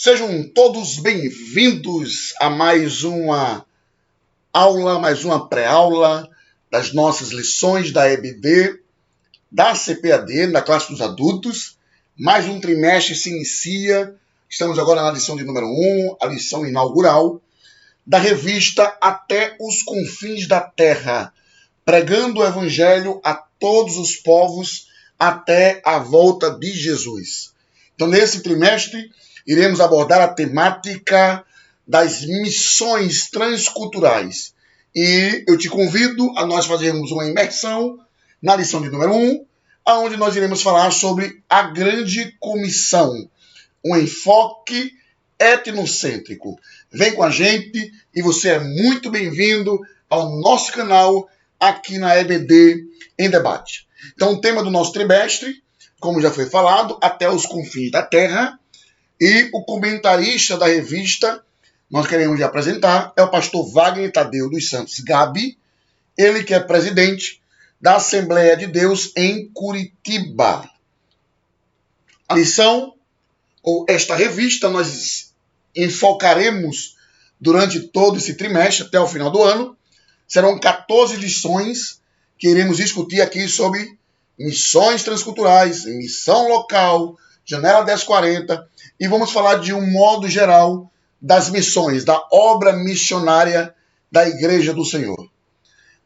Sejam todos bem-vindos a mais uma aula, mais uma pré-aula das nossas lições da EBD, da CPAD, da classe dos adultos. Mais um trimestre se inicia, estamos agora na lição de número 1, a lição inaugural da revista Até os Confins da Terra, pregando o Evangelho a todos os povos até a volta de Jesus. Então, nesse trimestre, iremos abordar a temática das missões transculturais. E eu te convido a nós fazermos uma imersão na lição de número 1, onde nós iremos falar sobre a Grande Comissão, um enfoque etnocêntrico. Vem com a gente e você é muito bem-vindo ao nosso canal aqui na EBD em Debate. Então, o tema do nosso trimestre, como já foi falado, Até os Confins da Terra, e o comentarista da revista, nós queremos apresentar, é o pastor Wagner Tadeu dos Santos Gabi, ele que é presidente da Assembleia de Deus em Curitiba. A lição, ou esta revista, nós enfocaremos durante todo esse trimestre, até o final do ano. Serão 14 lições que iremos discutir aqui sobre missões transculturais, missão local, janela 1040, e vamos falar de um modo geral das missões, da obra missionária da Igreja do Senhor.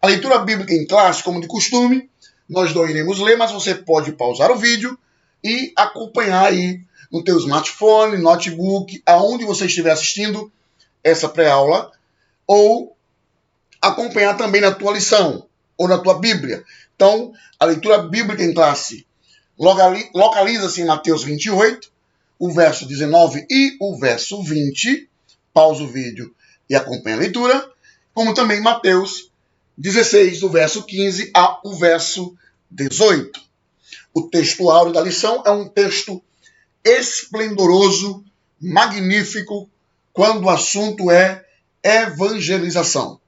A leitura bíblica em classe, como de costume, nós não iremos ler, mas você pode pausar o vídeo e acompanhar aí no teu smartphone, notebook, aonde você estiver assistindo essa pré-aula, ou acompanhar também na tua lição, ou na tua Bíblia. Então, a leitura bíblica em classe localiza-se em Mateus 28, o verso 19 e o verso 20. Pausa o vídeo e acompanha a leitura. Como também Mateus 16, do verso 15 ao verso 18. O texto áureo da lição é um texto esplendoroso, magnífico, quando o assunto é evangelização.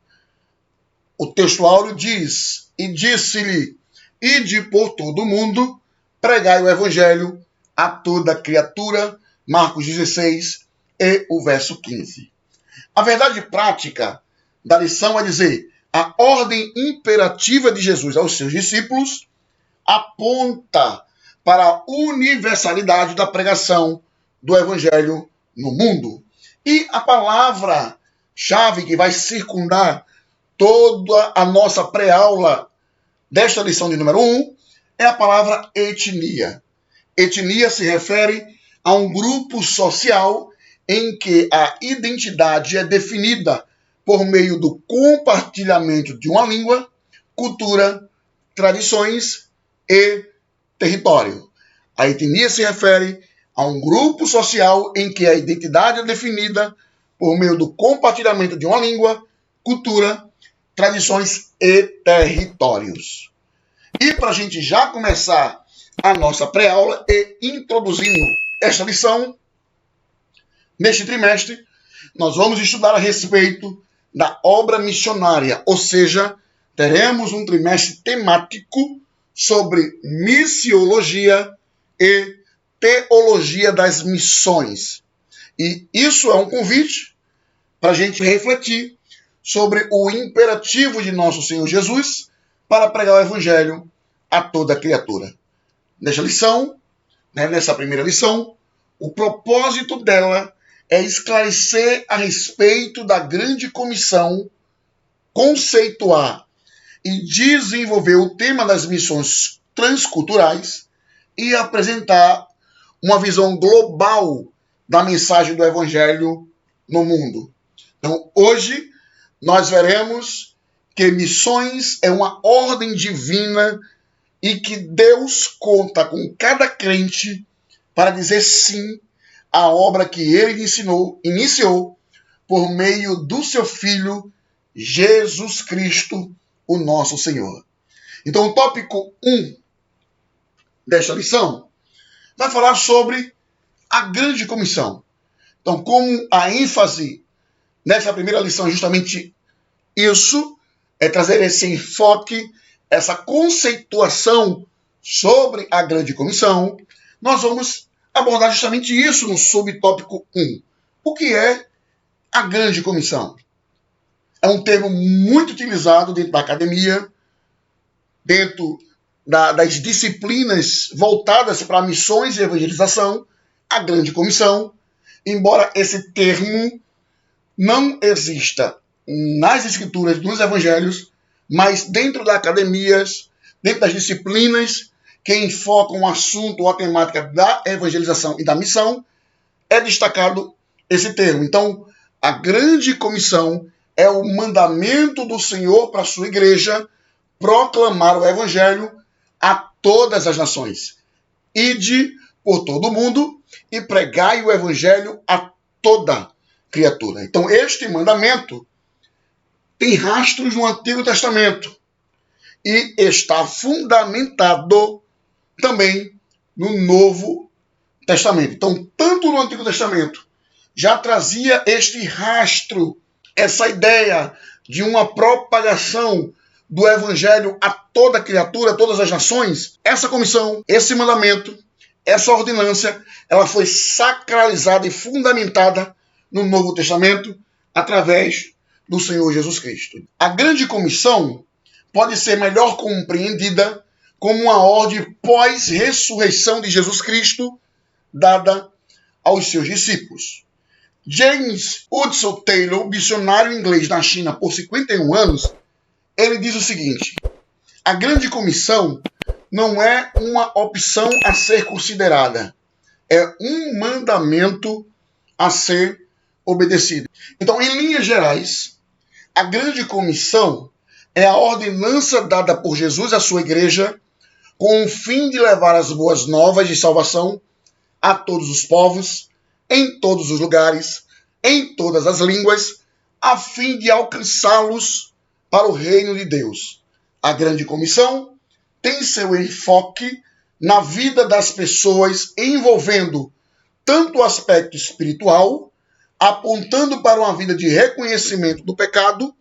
O texto áureo diz: E disse-lhe, ide por todo o mundo, pregai o evangelho a toda criatura, Marcos 16 e o verso 15. A verdade prática da lição é dizer, a ordem imperativa de Jesus aos seus discípulos aponta para a universalidade da pregação do evangelho no mundo. E a palavra-chave que vai circundar toda a nossa pré-aula desta lição de número 1 é a palavra etnia. Etnia se refere a um grupo social em que a identidade é definida por meio do compartilhamento de uma língua, cultura, tradições e território. A etnia se refere a um grupo social em que a identidade é definida por meio do compartilhamento de uma língua, cultura, tradições e territórios. E para a gente já começar a nossa pré-aula e introduzindo esta lição, neste trimestre, nós vamos estudar a respeito da obra missionária, ou seja, teremos um trimestre temático sobre missiologia e teologia das missões. E isso é um convite para a gente refletir sobre o imperativo de nosso Senhor Jesus para pregar o evangelho a toda criatura. Nesta lição, nessa primeira lição, o propósito dela é esclarecer a respeito da grande comissão, conceituar e desenvolver o tema das missões transculturais e apresentar uma visão global da mensagem do evangelho no mundo. Então, hoje, nós veremos que missões é uma ordem divina e que Deus conta com cada crente para dizer sim à obra que ele iniciou por meio do seu Filho, Jesus Cristo, o nosso Senhor. Então, o tópico 1 desta lição vai falar sobre a grande comissão. Então, como a ênfase nessa primeira lição é justamente isso, é trazer esse enfoque, essa conceituação sobre a grande comissão, nós vamos abordar justamente isso no subtópico 1. O que é a grande comissão? É um termo muito utilizado dentro da academia, dentro das disciplinas voltadas para missões e evangelização, a grande comissão, embora esse termo não exista nas escrituras dos evangelhos, mas dentro da academias, dentro das disciplinas que enfocam o assunto ou a temática da evangelização e da missão, é destacado esse termo. Então, a grande comissão é o mandamento do Senhor para a sua igreja proclamar o evangelho a todas as nações. Ide por todo o mundo e pregai o evangelho a toda criatura. Então, este mandamento tem rastros no Antigo Testamento e está fundamentado também no Novo Testamento. Então, tanto no Antigo Testamento já trazia este rastro, essa ideia de uma propagação do evangelho a toda criatura, a todas as nações. Essa comissão, esse mandamento, essa ordenância, ela foi sacralizada e fundamentada no Novo Testamento através do Senhor Jesus Cristo. A grande comissão pode ser melhor compreendida como uma ordem pós-ressurreição de Jesus Cristo dada aos seus discípulos. James Hudson Taylor, missionário inglês na China por 51 anos, ele diz o seguinte: a grande comissão não é uma opção a ser considerada, é um mandamento a ser obedecido. Então, em linhas gerais, a grande comissão é a ordenança dada por Jesus à sua igreja com o fim de levar as boas novas de salvação a todos os povos, em todos os lugares, em todas as línguas, a fim de alcançá-los para o reino de Deus. A grande comissão tem seu enfoque na vida das pessoas, envolvendo tanto o aspecto espiritual, apontando para uma vida de reconhecimento do pecado,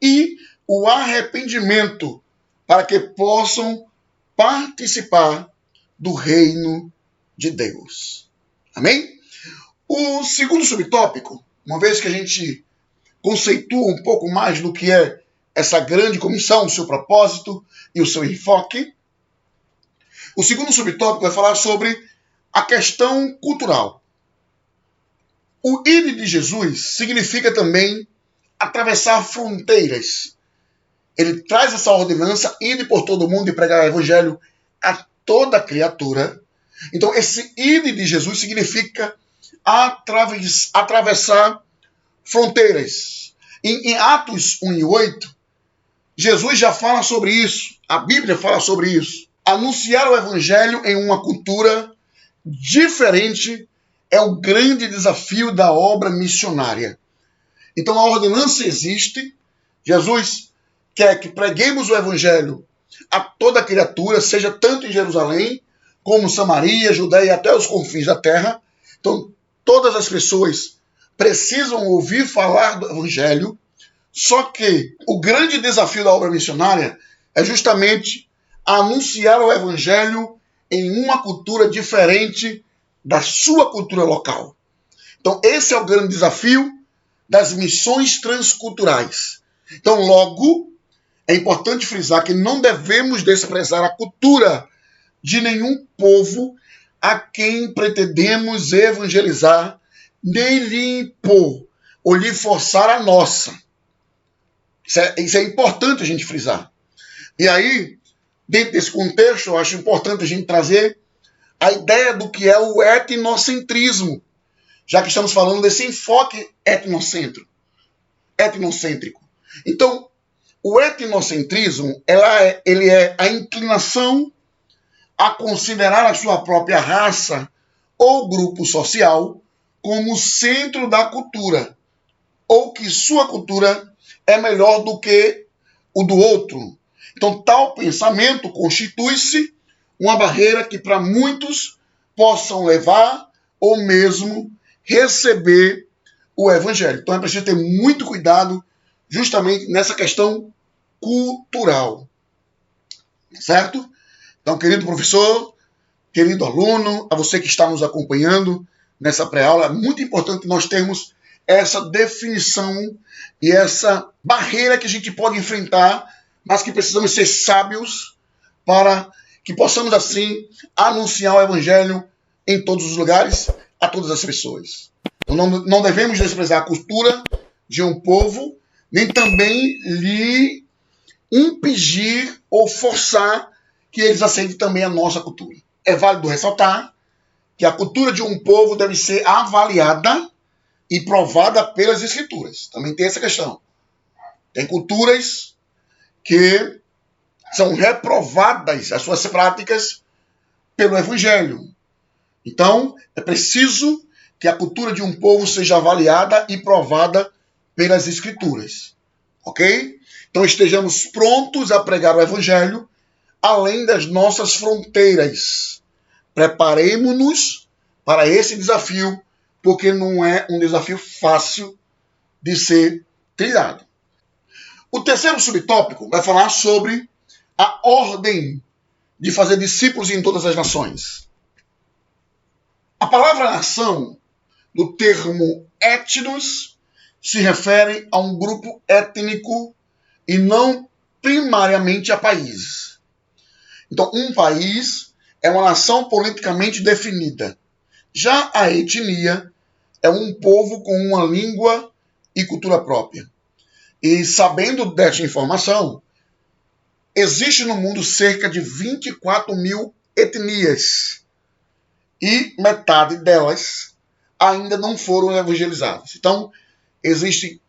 e o arrependimento, para que possam participar do reino de Deus. Amém? O segundo subtópico, uma vez que a gente conceitua um pouco mais do que é essa grande comissão, o seu propósito e o seu enfoque, o segundo subtópico vai falar sobre a questão cultural. O ide de Jesus significa também atravessar fronteiras. Ele traz essa ordenança, ide por todo mundo e pregar o evangelho a toda criatura. Então, esse ide de Jesus significa atravessar fronteiras. Em Atos 1:8, Jesus já fala sobre isso. A Bíblia fala sobre isso. Anunciar o evangelho em uma cultura diferente é o grande desafio da obra missionária. Então, a ordenança existe. Jesus quer que preguemos o evangelho a toda criatura, seja tanto em Jerusalém, como Samaria, Judeia e até os confins da terra. Então, todas as pessoas precisam ouvir falar do evangelho, só que o grande desafio da obra missionária é justamente anunciar o evangelho em uma cultura diferente da sua cultura local. Então, esse é o grande desafio das missões transculturais. Então, logo, é importante frisar que não devemos desprezar a cultura de nenhum povo a quem pretendemos evangelizar, nem lhe impor ou lhe forçar a nossa. Isso é importante a gente frisar. E aí, dentro desse contexto, eu acho importante a gente trazer a ideia do que é o etnocentrismo, já que estamos falando desse enfoque etnocêntrico. Então, o etnocentrismo ele é a inclinação a considerar a sua própria raça ou grupo social como centro da cultura, ou que sua cultura é melhor do que o do outro. Então, tal pensamento constitui-se uma barreira que para muitos possam levar ou mesmo receber o evangelho. Então, é preciso ter muito cuidado justamente nessa questão cultural. Certo? Então, querido professor, querido aluno, a você que está nos acompanhando nessa pré-aula, é muito importante nós termos essa definição e essa barreira que a gente pode enfrentar, mas que precisamos ser sábios para que possamos, assim, anunciar o Evangelho em todos os lugares, a todas as pessoas. Então, não devemos desprezar a cultura de um povo, nem também lhe impedir ou forçar que eles aceitem também a nossa cultura. É válido ressaltar que a cultura de um povo deve ser avaliada e provada pelas Escrituras. Também tem essa questão. Tem culturas que são reprovadas as suas práticas pelo Evangelho. Então, é preciso que a cultura de um povo seja avaliada e provada pelas Escrituras. Ok? Então, estejamos prontos a pregar o Evangelho além das nossas fronteiras. Preparemos-nos para esse desafio, porque não é um desafio fácil de ser trilhado. O terceiro subtópico vai falar sobre a ordem de fazer discípulos em todas as nações. A palavra nação, do termo etnos, se refere a um grupo étnico e não primariamente a países. Então, um país é uma nação politicamente definida. Já a etnia é um povo com uma língua e cultura própria. E sabendo desta informação, existe no mundo cerca de 24 mil etnias e metade delas ainda não foram evangelizadas. Então, existem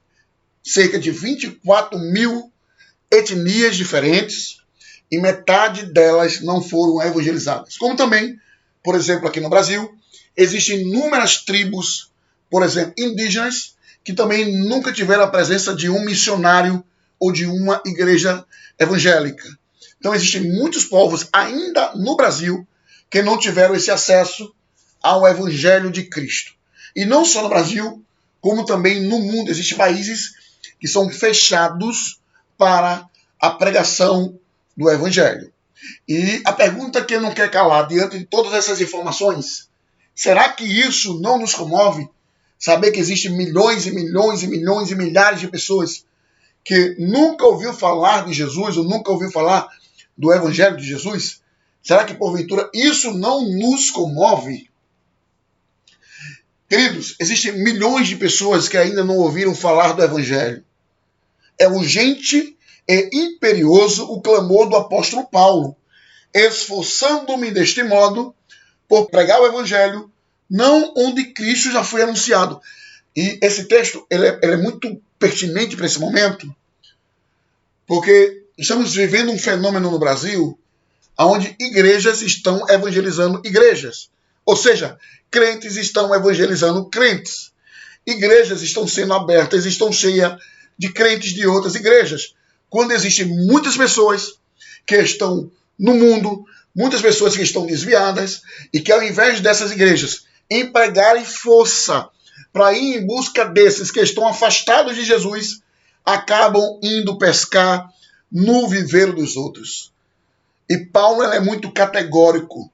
cerca de 24 mil etnias diferentes e metade delas não foram evangelizadas. Como também, por exemplo, aqui no Brasil, existem inúmeras tribos, por exemplo, indígenas, que também nunca tiveram a presença de um missionário ou de uma igreja evangélica. Então, existem muitos povos ainda no Brasil que não tiveram esse acesso ao Evangelho de Cristo. E não só no Brasil, como também no mundo. Existem países que são fechados para a pregação do Evangelho. E a pergunta que não quer calar diante de todas essas informações, será que isso não nos comove? Saber que existem milhões e milhões e milhões e milhares de pessoas que nunca ouviu falar de Jesus ou nunca ouviu falar do Evangelho de Jesus? Será que, porventura, isso não nos comove? Queridos, existem milhões de pessoas que ainda não ouviram falar do Evangelho. É urgente e imperioso o clamor do apóstolo Paulo, esforçando-me deste modo por pregar o Evangelho, não onde Cristo já foi anunciado. E esse texto ele é muito pertinente para esse momento, porque estamos vivendo um fenômeno no Brasil onde igrejas estão evangelizando igrejas. Ou seja, crentes estão evangelizando crentes. Igrejas estão sendo abertas, estão cheias de crentes de outras igrejas. Quando existem muitas pessoas que estão no mundo, muitas pessoas que estão desviadas e que ao invés dessas igrejas empregarem força para ir em busca desses que estão afastados de Jesus, acabam indo pescar no viveiro dos outros. E Paulo é muito categórico.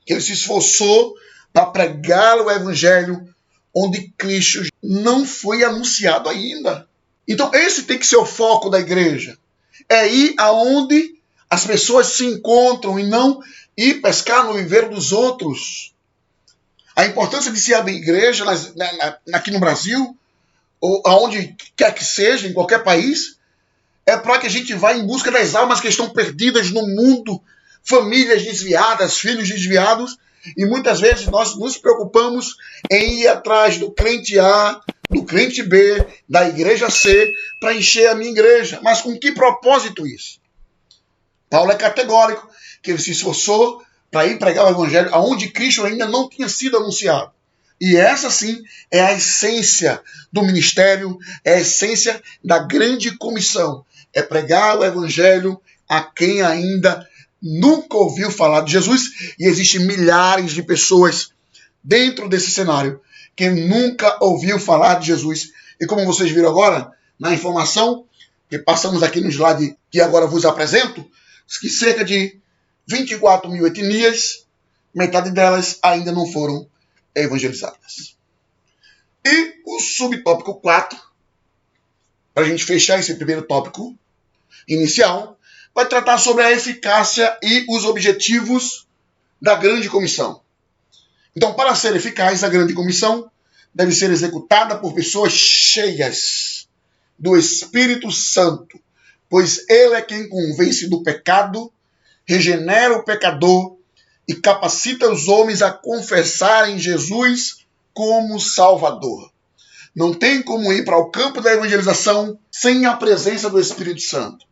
Ele se esforçou para pregar o Evangelho onde Cristo não foi anunciado ainda. Então esse tem que ser o foco da igreja. É ir aonde as pessoas se encontram e não ir pescar no viveiro dos outros. A importância de se abrir igreja aqui no Brasil, ou aonde quer que seja, em qualquer país, é para que a gente vá em busca das almas que estão perdidas no mundo, famílias desviadas, filhos desviados, e muitas vezes nós nos preocupamos em ir atrás do crente A, do crente B, da igreja C, para encher a minha igreja. Mas com que propósito isso? Paulo é categórico, que ele se esforçou para ir pregar o Evangelho aonde Cristo ainda não tinha sido anunciado. E essa sim é a essência do ministério, é a essência da grande comissão. É pregar o Evangelho a quem ainda nunca ouviu falar de Jesus. E existem milhares de pessoas dentro desse cenário que nunca ouviu falar de Jesus. E como vocês viram agora, na informação que passamos aqui no slide que agora vos apresento, que cerca de 24 mil etnias metade delas ainda não foram evangelizadas. E o subtópico 4, para a gente fechar esse primeiro tópico inicial, vai tratar sobre a eficácia e os objetivos da grande comissão. Então, para ser eficaz, a grande comissão deve ser executada por pessoas cheias do Espírito Santo, pois ele é quem convence do pecado, regenera o pecador e capacita os homens a confessarem Jesus como Salvador. Não tem como ir para o campo da evangelização sem a presença do Espírito Santo.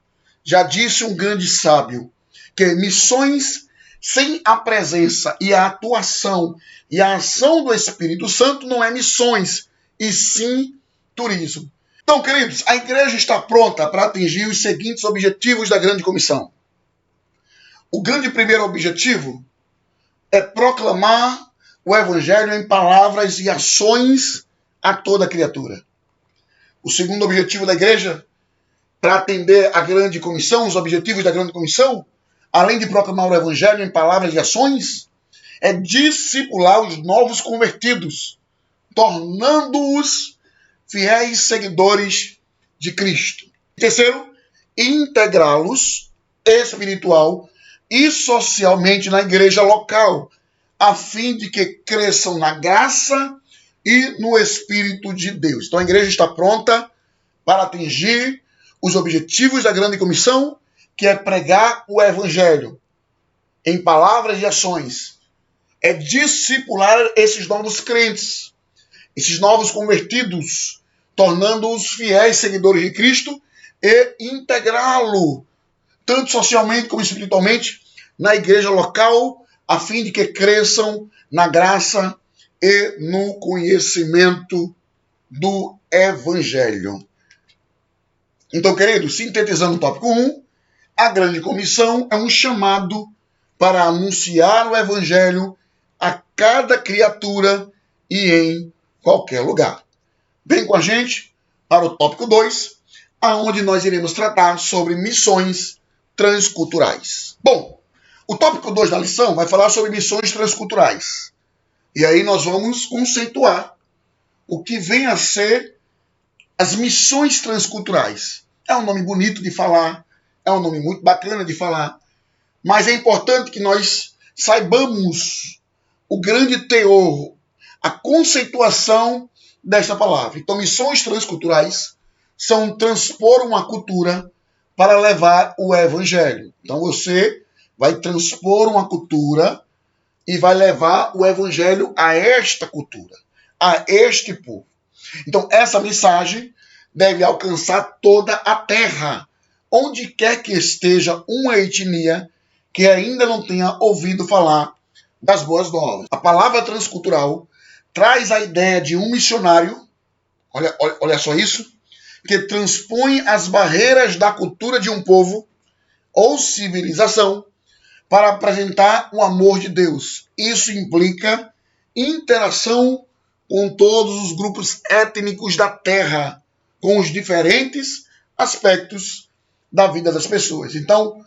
Já disse um grande sábio que missões sem a presença e a atuação e a ação do Espírito Santo não é missões, e sim turismo. Então, queridos, a igreja está pronta para atingir os seguintes objetivos da grande comissão. O grande primeiro objetivo é proclamar o evangelho em palavras e ações a toda criatura. O segundo objetivo da igreja, para atender a grande comissão, os objetivos da grande comissão, além de proclamar o evangelho em palavras e ações, é discipular os novos convertidos, tornando-os fiéis seguidores de Cristo. Terceiro, integrá-los espiritual e socialmente na igreja local, a fim de que cresçam na graça e no Espírito de Deus. Então a igreja está pronta para atingir os objetivos da grande comissão, que é pregar o evangelho em palavras e ações, é discipular esses novos crentes, esses novos convertidos, tornando-os fiéis seguidores de Cristo e integrá-lo, tanto socialmente como espiritualmente, na igreja local, a fim de que cresçam na graça e no conhecimento do evangelho. Então, queridos, sintetizando o tópico 1, a grande comissão é um chamado para anunciar o evangelho a cada criatura e em qualquer lugar. Vem com a gente para o tópico 2, aonde nós iremos tratar sobre missões transculturais. Bom, o tópico 2 da lição vai falar sobre missões transculturais. E aí nós vamos conceituar o que vem a ser as missões transculturais. É um nome bonito de falar, é um nome muito bacana de falar, mas é importante que nós saibamos o grande teor, a conceituação desta palavra. Então, missões transculturais são transpor uma cultura para levar o evangelho. Então, você vai transpor uma cultura e vai levar o evangelho a esta cultura, a este povo. Então, essa mensagem deve alcançar toda a terra, onde quer que esteja uma etnia que ainda não tenha ouvido falar das boas novas. A palavra transcultural traz a ideia de um missionário, olha só isso, que transpõe as barreiras da cultura de um povo ou civilização para apresentar o amor de Deus. Isso implica interação com todos os grupos étnicos da terra, com os diferentes aspectos da vida das pessoas. Então,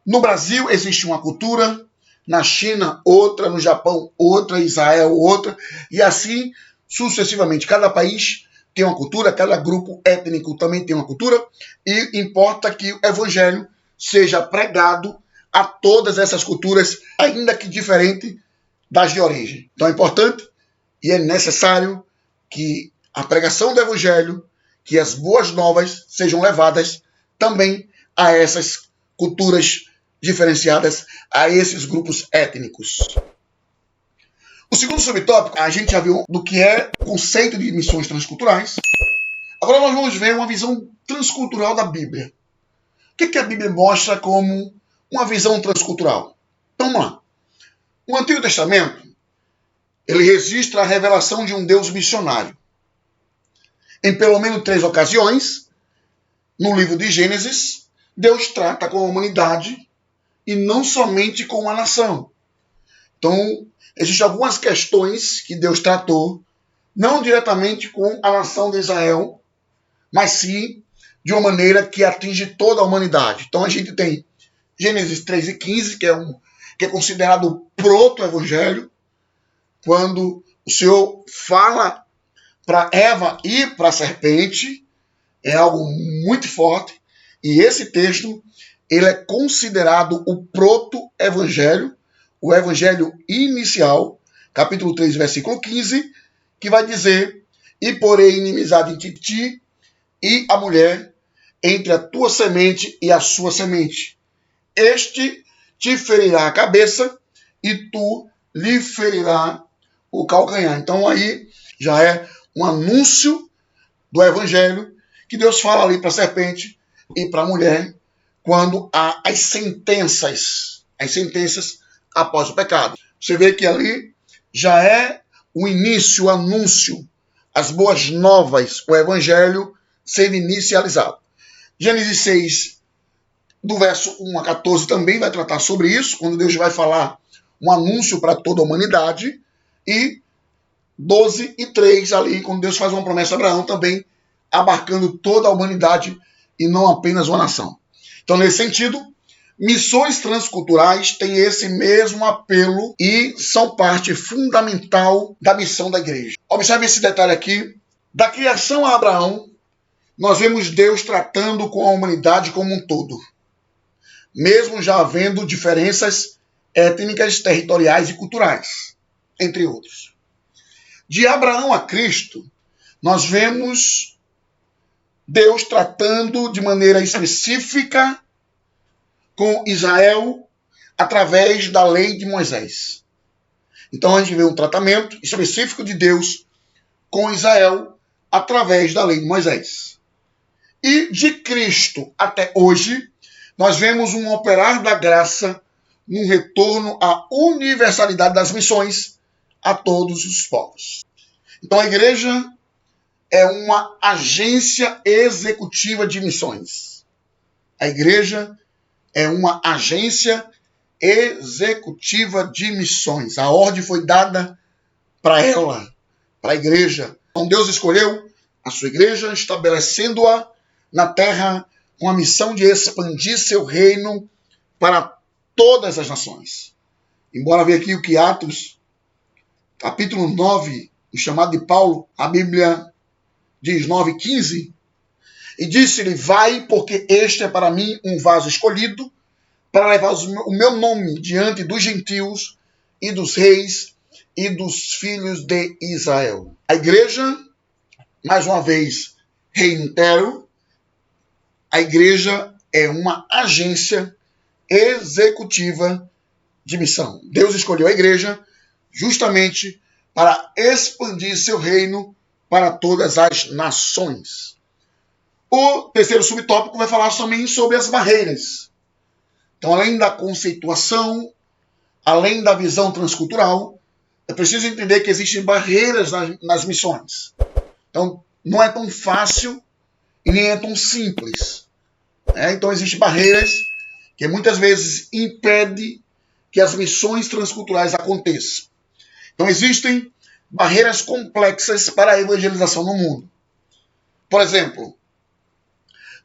no Brasil existe uma cultura, na China outra, no Japão outra, Israel outra, e assim sucessivamente. Cada país tem uma cultura, cada grupo étnico também tem uma cultura, e importa que o evangelho seja pregado a todas essas culturas, ainda que diferente das de origem. Então é importante e é necessário que a pregação do evangelho, que as boas novas sejam levadas também a essas culturas diferenciadas, a esses grupos étnicos. O segundo subtópico, a gente já viu do que é o conceito de missões transculturais. Agora nós vamos ver uma visão transcultural da Bíblia. O que a Bíblia mostra como uma visão transcultural? Então vamos lá. O Antigo Testamento, ele registra a revelação de um Deus missionário. Em pelo menos 3 ocasiões, no livro de Gênesis, Deus trata com a humanidade e não somente com a nação. Então, existem algumas questões que Deus tratou, não diretamente com a nação de Israel, mas sim de uma maneira que atinge toda a humanidade. Então, a gente tem Gênesis 3 e 15, que que é considerado o proto-evangelho, quando o Senhor fala para Eva e para a serpente, é algo muito forte, e esse texto ele é considerado o proto-evangelho, o evangelho inicial, capítulo 3, versículo 15, que vai dizer: e porém inimizade entre ti e a mulher, entre a tua semente e a sua semente. Este te ferirá a cabeça e tu lhe ferirá o calcanhar. Então aí já é um anúncio do evangelho que Deus fala ali para a serpente e para a mulher quando há as sentenças após o pecado. Você vê que ali já é o início, o anúncio, as boas novas, o evangelho sendo inicializado. Gênesis 6, do verso 1 a 14, também vai tratar sobre isso, quando Deus vai falar um anúncio para toda a humanidade, e 12 e 3 ali, quando Deus faz uma promessa a Abraão, também abarcando toda a humanidade e não apenas uma nação. Então, nesse sentido, missões transculturais têm esse mesmo apelo e são parte fundamental da missão da igreja. Observe esse detalhe aqui. Da criação a Abraão, nós vemos Deus tratando com a humanidade como um todo, mesmo já havendo diferenças étnicas, territoriais e culturais, entre outros. De Abraão a Cristo, nós vemos Deus tratando de maneira específica com Israel através da lei de Moisés. Então a gente vê um tratamento específico de Deus com Israel através da lei de Moisés. E de Cristo até hoje, nós vemos um operar da graça num retorno à universalidade das missões a todos os povos. Então a igreja é uma agência executiva de missões. A igreja é uma agência executiva de missões. A ordem foi dada para ela, para a igreja. Então Deus escolheu a sua igreja, estabelecendo-a na terra com a missão de expandir seu reino para todas as nações. Embora veja aqui o que Atos, capítulo 9, o chamado de Paulo, a Bíblia diz 9,15, e disse-lhe: vai, porque este é para mim um vaso escolhido, para levar o meu nome diante dos gentios e dos reis e dos filhos de Israel. A igreja, mais uma vez, reitero, a igreja é uma agência executiva de missão. Deus escolheu a igreja justamente para expandir seu reino para todas as nações. O terceiro subtópico vai falar também sobre as barreiras. Então, além da conceituação, além da visão transcultural, é preciso entender que existem barreiras nas missões. Então, não é tão fácil e nem é tão simples. Então, existem barreiras que muitas vezes impedem que as missões transculturais aconteçam. Então, existem barreiras complexas para a evangelização no mundo. Por exemplo,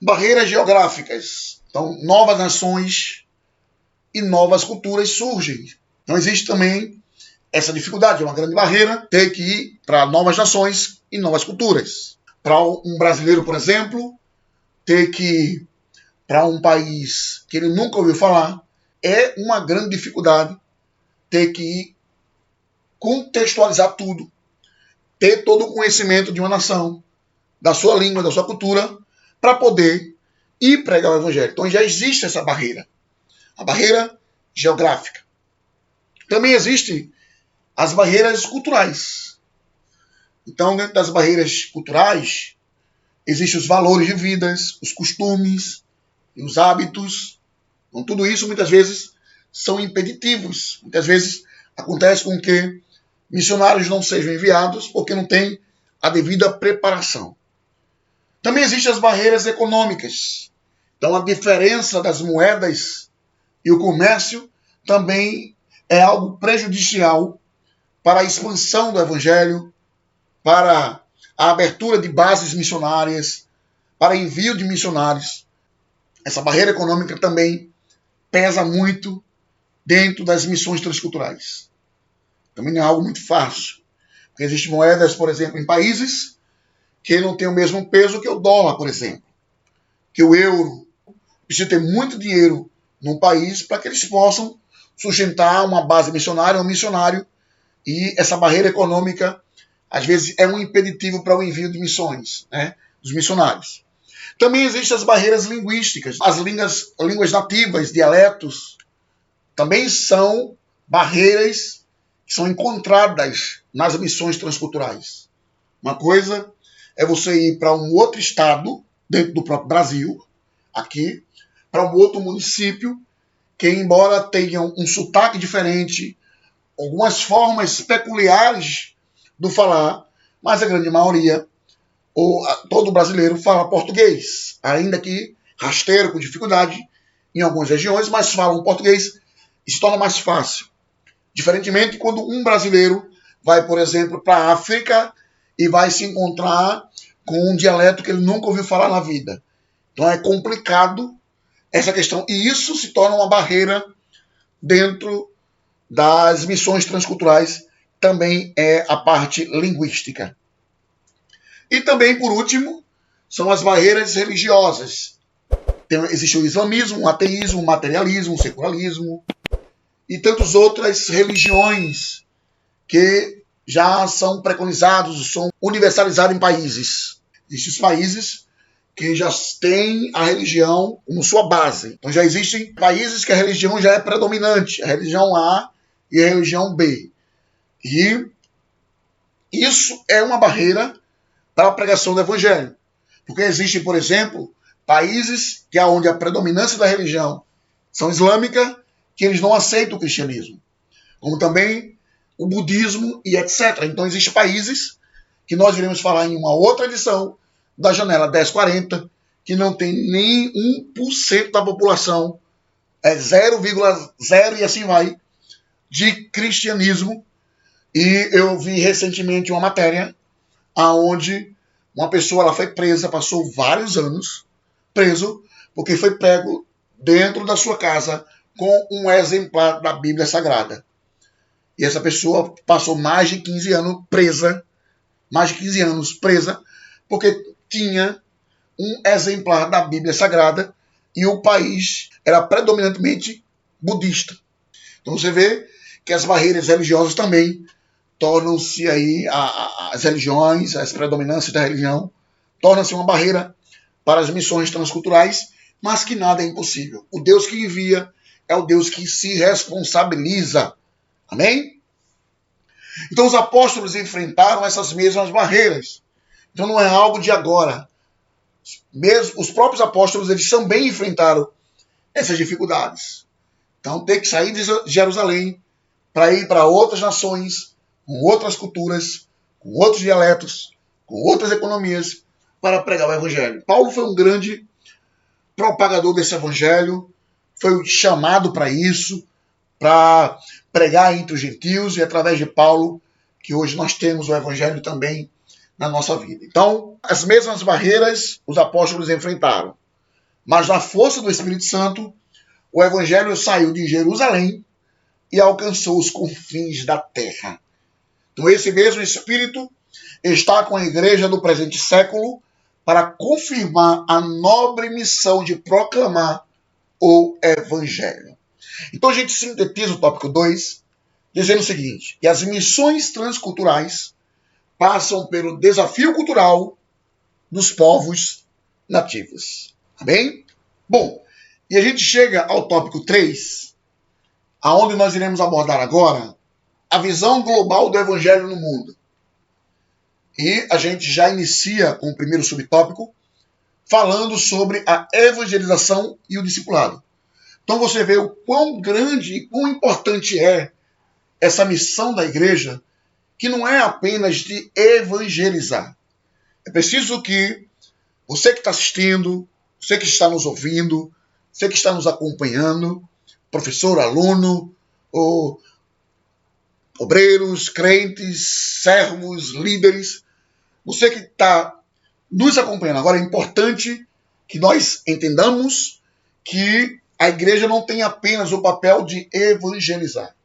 barreiras geográficas. Então, novas nações e novas culturas surgem. Então, existe também essa dificuldade, é uma grande barreira, ter que ir para novas nações e novas culturas. Para um brasileiro, por exemplo, ter que ir para um país que ele nunca ouviu falar, é uma grande dificuldade ter que ir contextualizar tudo, ter todo o conhecimento de uma nação, da sua língua, da sua cultura, para poder ir pregar o evangelho. Então já existe essa barreira, a barreira geográfica. Também existem as barreiras culturais. Então, dentro das barreiras culturais, existem os valores de vidas, os costumes e os hábitos. Então, tudo isso, muitas vezes, são impeditivos. Muitas vezes, acontece com que missionários não sejam enviados porque não têm a devida preparação. Também existem as barreiras econômicas. Então, a diferença das moedas e o comércio também é algo prejudicial para a expansão do evangelho, para a abertura de bases missionárias, para envio de missionários. Essa barreira econômica também pesa muito dentro das missões transculturais. Também não é algo muito fácil. Porque existem moedas, por exemplo, em países que não têm o mesmo peso que o dólar, por exemplo. Que o euro. Precisa ter muito dinheiro no país para que eles possam sustentar uma base missionária, um missionário. E essa barreira econômica, às vezes, é um impeditivo para o envio de missões, né, dos missionários. Também existem as barreiras linguísticas. As línguas nativas, dialetos, também são barreiras que são encontradas nas missões transculturais. Uma coisa é você ir para um outro estado, dentro do próprio Brasil, aqui, para um outro município, que embora tenham um sotaque diferente, algumas formas peculiares do falar, mas a grande maioria, ou todo brasileiro fala português, ainda que rasteiro, com dificuldade em algumas regiões, mas falam português e se torna mais fácil. Diferentemente quando um brasileiro vai, por exemplo, para a África e vai se encontrar com um dialeto que ele nunca ouviu falar na vida. Então é complicado essa questão, e isso se torna uma barreira dentro das missões transculturais, também é a parte linguística. E também, por último, são as barreiras religiosas. Existe o islamismo, o ateísmo, o materialismo, o secularismo e tantas outras religiões que já são preconizados, são universalizados em países. Existem os países que já têm a religião como sua base. Então já existem países que a religião já é predominante, a religião A e a religião B. E isso é uma barreira para a pregação do evangelho. Porque existem, por exemplo, países que onde a predominância da religião são islâmica, que eles não aceitam o cristianismo. Como também o budismo e etc. Então existem países que nós iremos falar em uma outra edição da Janela 1040, que não tem nem 1% da população, é 0,0 e assim vai, de cristianismo. E eu vi recentemente uma matéria onde uma pessoa ela foi presa, passou vários anos preso, porque foi pego dentro da sua casa com um exemplar da Bíblia Sagrada. E essa pessoa passou mais de 15 anos presa, porque tinha um exemplar da Bíblia Sagrada e o país era predominantemente budista. Então você vê que as barreiras religiosas também tornam-se aí, as religiões, as predominâncias da religião, tornam-se uma barreira para as missões transculturais, mas que nada é impossível. O Deus que envia é o Deus que se responsabiliza. Amém? Então os apóstolos enfrentaram essas mesmas barreiras. Então não é algo de agora. Mesmo os próprios apóstolos, eles também enfrentaram essas dificuldades. Então tem que sair de Jerusalém para ir para outras nações, com outras culturas, com outros dialetos, com outras economias, para pregar o evangelho. Paulo foi um grande propagador desse evangelho, foi chamado para isso, para pregar entre os gentios, e através de Paulo, que hoje nós temos o evangelho também na nossa vida. Então, as mesmas barreiras os apóstolos enfrentaram, mas na força do Espírito Santo, o evangelho saiu de Jerusalém e alcançou os confins da terra. Então esse mesmo Espírito está com a igreja do presente século para confirmar a nobre missão de proclamar o evangelho. Então a gente sintetiza o tópico 2, dizendo o seguinte, que as missões transculturais passam pelo desafio cultural dos povos nativos. Tá bem? Bom, e a gente chega ao tópico 3, aonde nós iremos abordar agora a visão global do evangelho no mundo. E a gente já inicia com o primeiro subtópico, falando sobre a evangelização e o discipulado. Então você vê o quão grande e quão importante é essa missão da igreja, que não é apenas de evangelizar. É preciso que você que está assistindo, você que está nos ouvindo, você que está nos acompanhando, professor, aluno, ou obreiros, crentes, servos, líderes, você que está nos acompanhando agora, é importante que nós entendamos que a igreja não tem apenas o papel de evangelizar.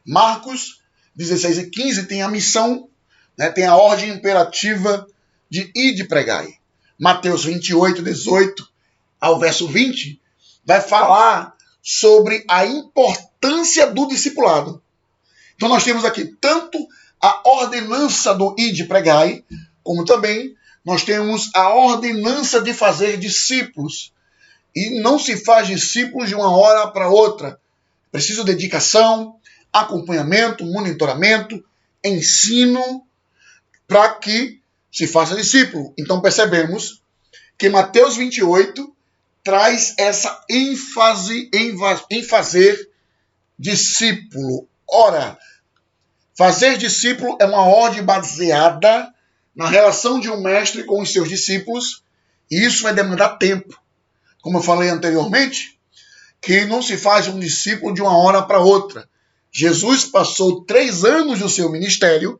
Marcos 16 e 15 tem a missão, né, tem a ordem imperativa de ir de pregai. Mateus 28, 18 ao verso 20 vai falar sobre a importância do discipulado. Então nós temos aqui tanto a ordenança do ir de pregai, como também nós temos a ordenança de fazer discípulos. E não se faz discípulos de uma hora para outra. Precisa de dedicação, acompanhamento, monitoramento, ensino, para que se faça discípulo. Então percebemos que Mateus 28 traz essa ênfase em fazer discípulo. Ora, fazer discípulo é uma ordem baseada na relação de um mestre com os seus discípulos, e isso vai demandar tempo. Como eu falei anteriormente, que não se faz um discípulo de uma hora para outra. Jesus passou 3 anos do seu ministério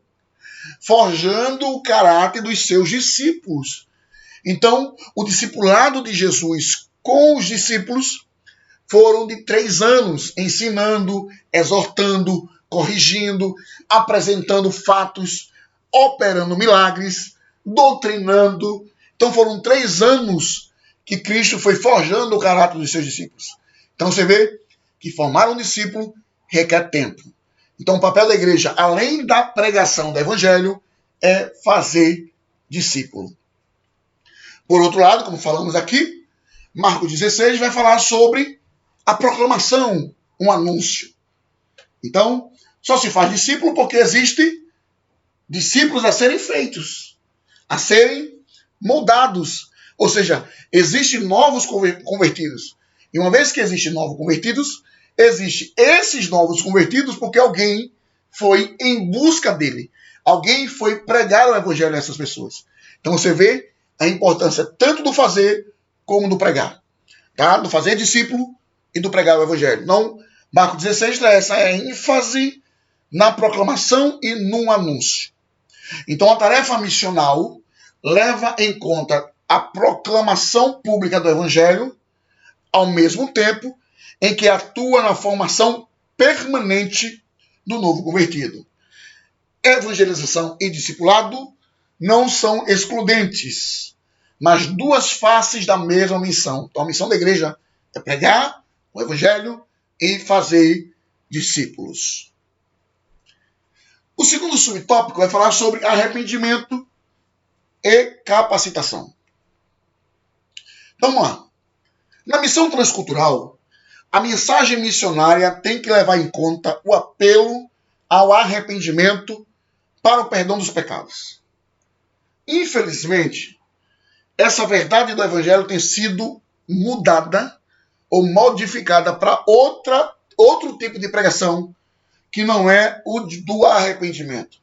forjando o caráter dos seus discípulos. Então, o discipulado de Jesus com os discípulos foram de 3 anos, ensinando, exortando, corrigindo, apresentando fatos, operando milagres, doutrinando. Então foram 3 anos que Cristo foi forjando o caráter dos seus discípulos. Então você vê que formar um discípulo requer tempo. Então o papel da igreja, além da pregação do evangelho, é fazer discípulo. Por outro lado, como falamos aqui, Marcos 16 vai falar sobre a proclamação, um anúncio. Então, só se faz discípulo porque existem discípulos a serem feitos, a serem moldados. Ou seja, existem novos convertidos. E uma vez que existem novos convertidos, existem esses novos convertidos porque alguém foi em busca dele. Alguém foi pregar o evangelho a essas pessoas. Então você vê a importância tanto do fazer como do pregar. Tá? Do fazer discípulo e do pregar o evangelho. Não, Marcos 16 traz essa ênfase na proclamação e no anúncio. Então a tarefa missional leva em conta a proclamação pública do evangelho, ao mesmo tempo em que atua na formação permanente do novo convertido. Evangelização e discipulado não são excludentes, mas 2 faces da mesma missão. Então a missão da igreja é pregar o evangelho e fazer discípulos. O segundo subtópico vai falar sobre arrependimento e capacitação. Então, vamos lá. Na missão transcultural, a mensagem missionária tem que levar em conta o apelo ao arrependimento para o perdão dos pecados. Infelizmente, essa verdade do evangelho tem sido mudada ou modificada para outro tipo de pregação que não é o do arrependimento.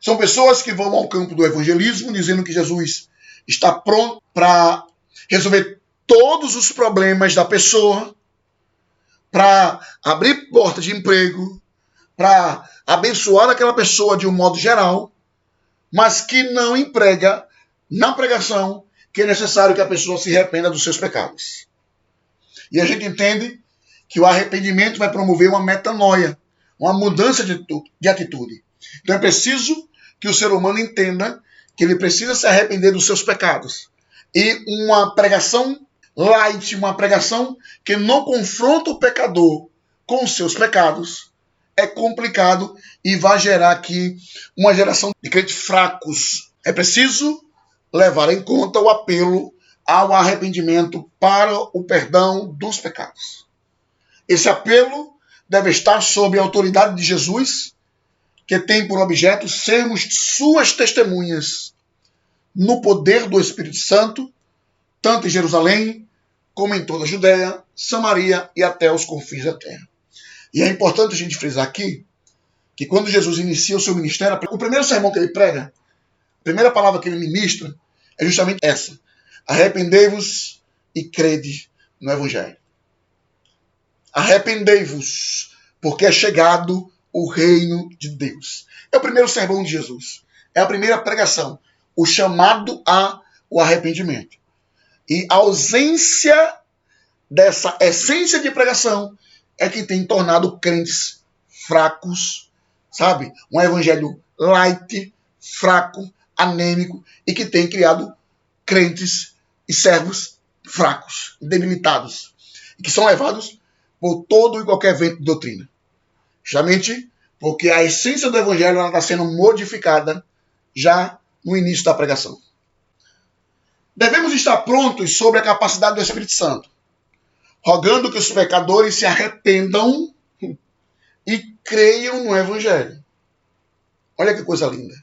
São pessoas que vão ao campo do evangelismo dizendo que Jesus está pronto para resolver todos os problemas da pessoa, para abrir portas de emprego, para abençoar aquela pessoa de um modo geral, mas que não emprega na pregação que é necessário que a pessoa se arrependa dos seus pecados. E a gente entende que o arrependimento vai promover uma metanoia, uma mudança de atitude. Então é preciso que o ser humano entenda que ele precisa se arrepender dos seus pecados. E uma pregação light, uma pregação que não confronta o pecador com os seus pecados, é complicado e vai gerar aqui uma geração de crentes fracos. É preciso levar em conta o apelo ao arrependimento para o perdão dos pecados. Esse apelo deve estar sob a autoridade de Jesus, que tem por objeto sermos suas testemunhas no poder do Espírito Santo, tanto em Jerusalém, como em toda a Judéia, Samaria e até os confins da terra. E é importante a gente frisar aqui que quando Jesus inicia o seu ministério, o primeiro sermão que ele prega, a primeira palavra que ele ministra é justamente essa: arrependei-vos e crede no Evangelho. Arrependei-vos, porque é chegado o reino de Deus. É o primeiro sermão de Jesus. É a primeira pregação, o chamado ao arrependimento. E a ausência dessa essência de pregação é que tem tornado crentes fracos, sabe? Um evangelho light, fraco, anêmico, e que tem criado crentes e servos fracos, debilitados, e que são levados por todo e qualquer vento de doutrina. Justamente porque a essência do evangelho está sendo modificada já no início da pregação. Devemos estar prontos sobre a capacidade do Espírito Santo, rogando que os pecadores se arrependam e creiam no evangelho. Olha que coisa linda.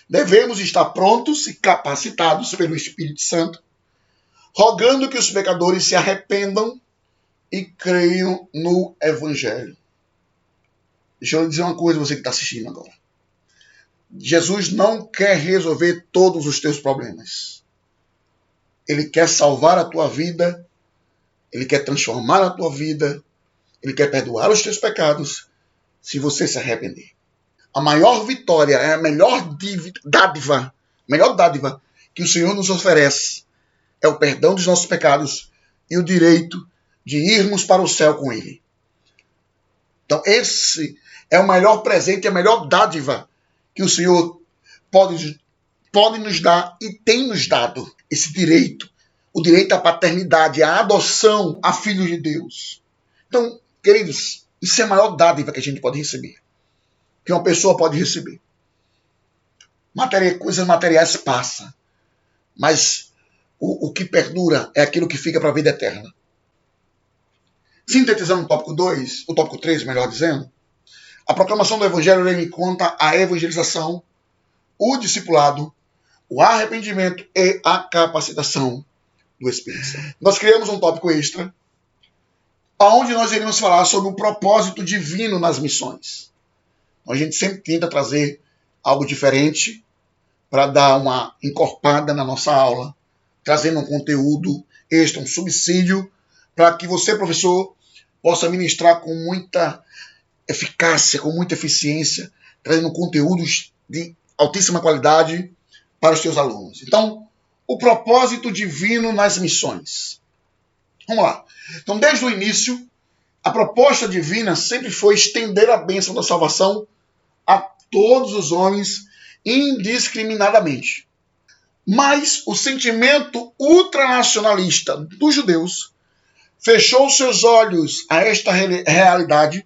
Devemos estar prontos e capacitados pelo Espírito Santo, rogando que os pecadores se arrependam e creiam no evangelho. Deixa eu dizer uma coisa, você que está assistindo agora. Jesus não quer resolver todos os teus problemas. Ele quer salvar a tua vida, ele quer transformar a tua vida, ele quer perdoar os teus pecados, se você se arrepender. A maior vitória, é a melhor dádiva que o Senhor nos oferece, é o perdão dos nossos pecados e o direito de irmos para o céu com ele. Então esse é o melhor presente, a melhor dádiva que o Senhor pode nos dar e tem nos dado. Esse direito, o direito à paternidade, à adoção a filhos de Deus. Então, queridos, isso é a maior dádiva que a gente pode receber, que uma pessoa pode receber. Coisas materiais passam, mas o que perdura é aquilo que fica para a vida eterna. Sintetizando o tópico 2, o tópico 3, melhor dizendo, a proclamação do Evangelho leva em conta a evangelização, o discipulado, o arrependimento e a capacitação do Espírito Santo. Nós criamos um tópico extra, onde nós iremos falar sobre o propósito divino nas missões. A gente sempre tenta trazer algo diferente para dar uma encorpada na nossa aula, trazendo um conteúdo extra, um subsídio, para que você, professor, possa ministrar com muita eficácia, com muita eficiência, trazendo conteúdos de altíssima qualidade para os seus alunos. Então, o propósito divino nas missões. Vamos lá. Então, desde o início, a proposta divina sempre foi estender a bênção da salvação a todos os homens indiscriminadamente. Mas o sentimento ultranacionalista dos judeus fechou seus olhos a esta realidade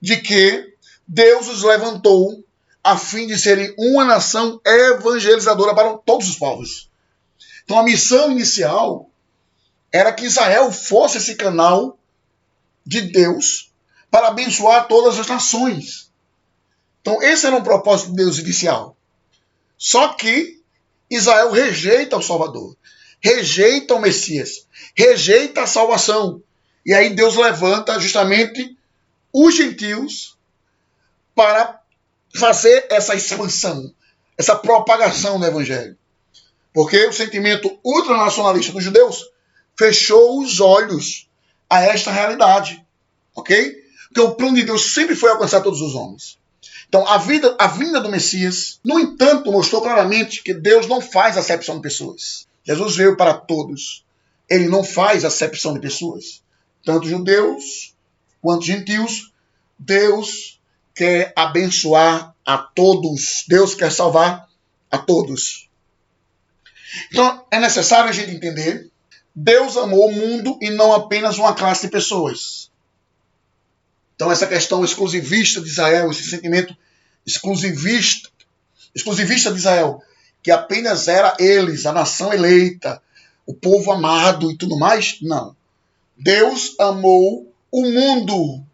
de que Deus os levantou a fim de serem uma nação evangelizadora para todos os povos. Então a missão inicial era que Israel fosse esse canal de Deus para abençoar todas as nações. Então esse era um propósito de Deus inicial. Só que Israel rejeita o Salvador, rejeita o Messias, rejeita a salvação. E aí Deus levanta justamente os gentios para fazer essa expansão, essa propagação do Evangelho. Porque o sentimento ultranacionalista dos judeus fechou os olhos a esta realidade. Ok? Porque o plano de Deus sempre foi alcançar todos os homens. Então, a vinda do Messias, no entanto, mostrou claramente que Deus não faz acepção de pessoas. Jesus veio para todos. Ele não faz acepção de pessoas. Tanto judeus quanto gentios, Deus quer abençoar a todos. Deus quer salvar a todos. Então, é necessário a gente entender, Deus amou o mundo e não apenas uma classe de pessoas. Então, essa questão exclusivista de Israel, esse sentimento exclusivista de Israel, que apenas era eles, a nação eleita, o povo amado e tudo mais, não. Deus amou o mundo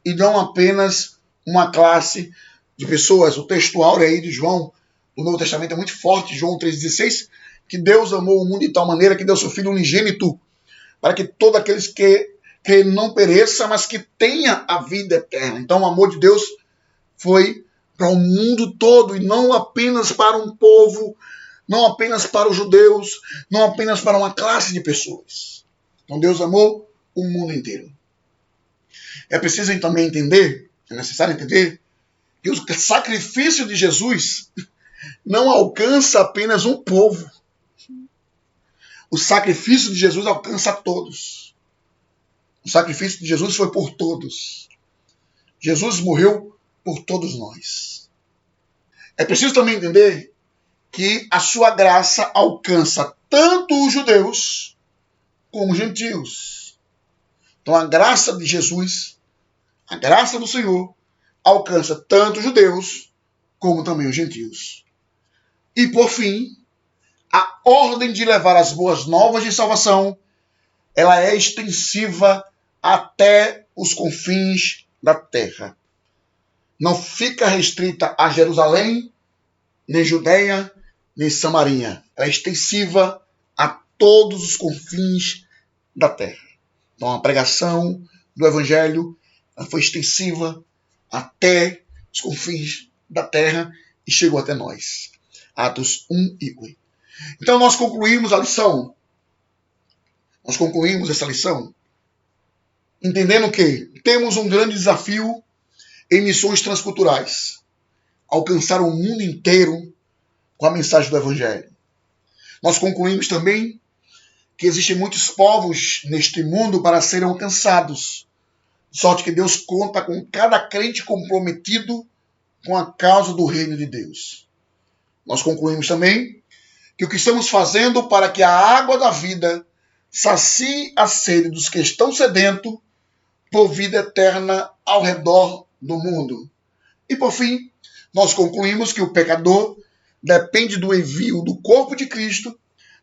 e não apenas uma classe de pessoas. O texto áureo aí de João, do Novo Testamento, é muito forte, João 3,16, que Deus amou o mundo de tal maneira que deu seu Filho unigênito, para que todos aqueles que não pereça, mas que tenha a vida eterna. Então o amor de Deus foi para o mundo todo e não apenas para um povo, não apenas para os judeus, não apenas para uma classe de pessoas. Então Deus amou o mundo inteiro. É preciso também entender, é necessário entender, que o sacrifício de Jesus não alcança apenas um povo. O sacrifício de Jesus alcança a todos. O sacrifício de Jesus foi por todos. Jesus morreu por todos nós. É preciso também entender que a sua graça alcança tanto os judeus como os gentios. Então a graça de Jesus, a graça do Senhor, alcança tanto os judeus como também os gentios. E por fim, a ordem de levar as boas novas de salvação, ela é extensiva até os confins da terra. Não fica restrita a Jerusalém, nem Judeia, nem Samaria. Ela é extensiva a todos os confins da terra. Então a pregação do Evangelho foi extensiva até os confins da terra e chegou até nós. Atos 1 e 8. Então nós concluímos a lição. Nós concluímos essa lição entendendo que temos um grande desafio em missões transculturais. Alcançar o mundo inteiro com a mensagem do Evangelho. Nós concluímos também que existem muitos povos neste mundo para serem alcançados. De sorte que Deus conta com cada crente comprometido com a causa do reino de Deus. Nós concluímos também que o que estamos fazendo para que a água da vida sacie a sede dos que estão sedentos por vida eterna ao redor do mundo. E por fim, nós concluímos que o pecador depende do envio do corpo de Cristo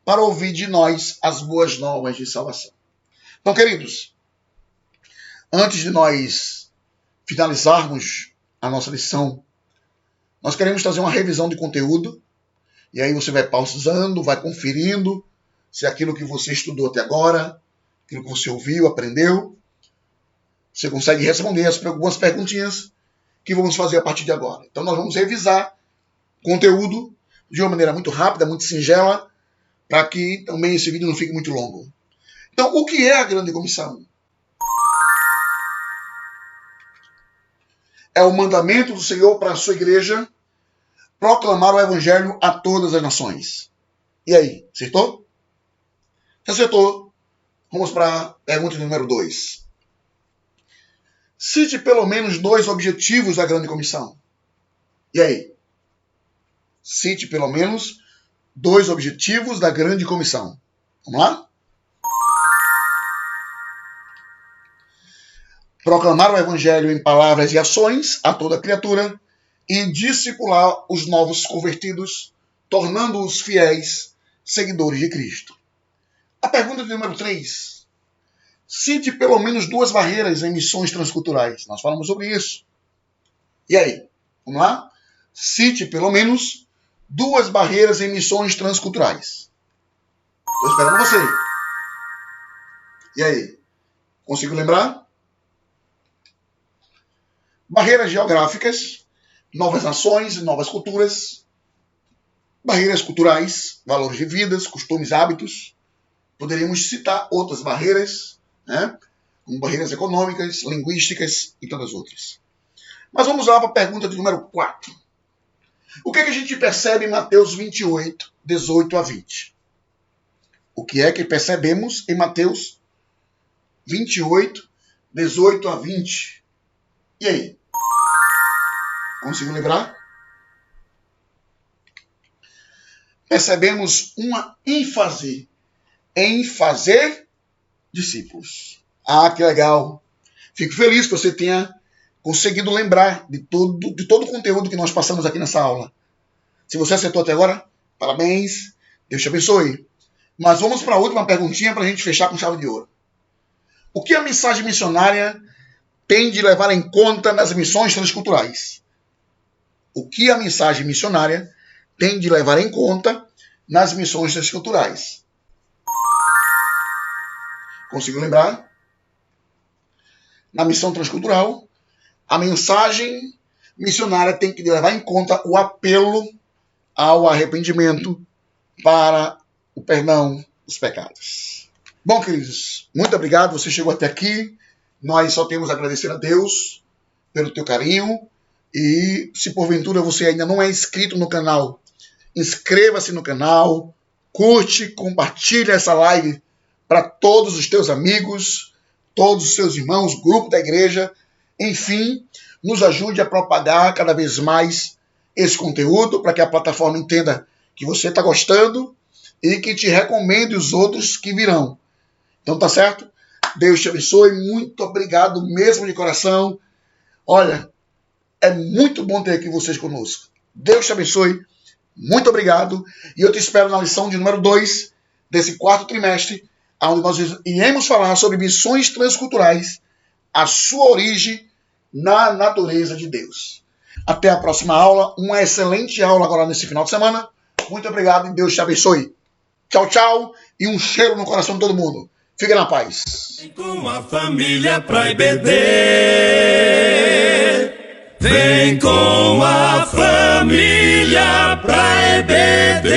para ouvir de nós as boas novas de salvação. Então, queridos, antes de nós finalizarmos a nossa lição, nós queremos fazer uma revisão de conteúdo, e aí você vai pausando, vai conferindo se aquilo que você estudou até agora, aquilo que você ouviu, aprendeu, você consegue responder algumas perguntinhas que vamos fazer a partir de agora. Então nós vamos revisar conteúdo de uma maneira muito rápida, muito singela, para que também esse vídeo não fique muito longo. Então, o que é a Grande Comissão? É o mandamento do Senhor para a sua igreja proclamar o Evangelho a todas as nações. E aí, acertou? Se acertou, vamos para a pergunta número 2. Cite pelo menos 2 objetivos da Grande Comissão. E aí? Cite pelo menos 2 objetivos da Grande Comissão. Vamos lá? Proclamar o Evangelho em palavras e ações a toda criatura e discipular os novos convertidos, tornando-os fiéis seguidores de Cristo. A pergunta número 3. Cite pelo menos 2 barreiras em missões transculturais. Nós falamos sobre isso. E aí? Vamos lá? Cite pelo menos 2 barreiras em missões transculturais. Estou esperando você. E aí? Consigo lembrar? Barreiras geográficas, novas nações e novas culturas, barreiras culturais, valores de vidas, costumes, hábitos. Poderíamos citar outras barreiras, né? Como barreiras econômicas, linguísticas e tantas outras. Mas vamos lá para a pergunta de número 4. O que é que a gente percebe em Mateus 28, 18 a 20? O que é que percebemos em Mateus 28, 18 a 20? E aí? Conseguiu lembrar? Percebemos uma ênfase em fazer discípulos. Ah, que legal. Fico feliz que você tenha conseguido lembrar de todo o conteúdo que nós passamos aqui nessa aula. Se você acertou até agora, parabéns, Deus te abençoe. Mas vamos para a última perguntinha para a gente fechar com chave de ouro. O que a mensagem missionária tem de levar em conta nas missões transculturais? O que a mensagem missionária tem de levar em conta nas missões transculturais? Conseguiu lembrar? Na missão transcultural, a mensagem missionária tem que levar em conta o apelo ao arrependimento para o perdão dos pecados. Bom, queridos, muito obrigado. Você chegou até aqui. Nós só temos a agradecer a Deus pelo teu carinho. E se porventura você ainda não é inscrito no canal, inscreva-se no canal, curte, compartilha essa live para todos os teus amigos, todos os seus irmãos, grupo da igreja, enfim, nos ajude a propagar cada vez mais esse conteúdo para que a plataforma entenda que você está gostando e que te recomende os outros que virão. Então tá certo? Deus te abençoe, muito obrigado mesmo de coração. Olha, é muito bom ter aqui vocês conosco. Deus te abençoe, muito obrigado. E eu te espero na lição de número 2 desse 4º trimestre, onde nós iremos falar sobre missões transculturais, a sua origem na natureza de Deus. Até a próxima aula, uma excelente aula agora nesse final de semana. Muito obrigado e Deus te abençoe. Tchau, tchau e um cheiro no coração de todo mundo. Fique na paz. Vem com a família pra IBD. Vem com a família pra IBD.